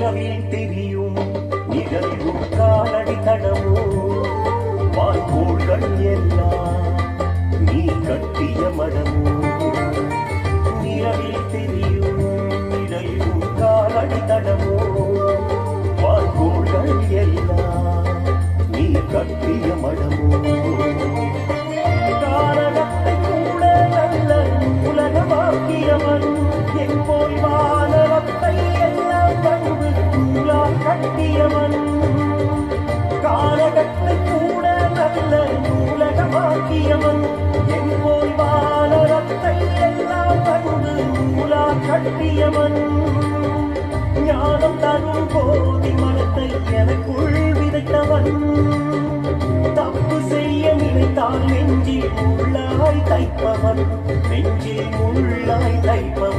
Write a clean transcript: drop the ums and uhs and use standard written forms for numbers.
நிலவில் தெரியும் நிகழ்வும் காலடி தடமோ வாய்கோள்கள் எல்லாம் நீ கட்டிய மடமோ நிலவில் தெரியும் நிகழ்வும் காலடி தடமோ வாய்கோள்கள் எல்லாம் நீ கட்டிய மடமோ காரணத்தை கூட நல்ல உலகமாக்கியவன் என் போய் வானவத்தை எல்லாம் கண்டு நூலால் கட்டியவன் காரகத்தை கூட நல்ல நூலகமாக்கியவன் என் போய் வானவத்தை எல்லாம் கண்டு நூலால் கட்டியவன் ஞானம் தரும் போதி மனத்தை எனக்குள் விதைத்தவன் தப்பு செய்ய நினைத்தால் நெஞ்சில் உள்ளாய் தைப்பவன் நெஞ்சில் உள்ளாய் தைப்பவன்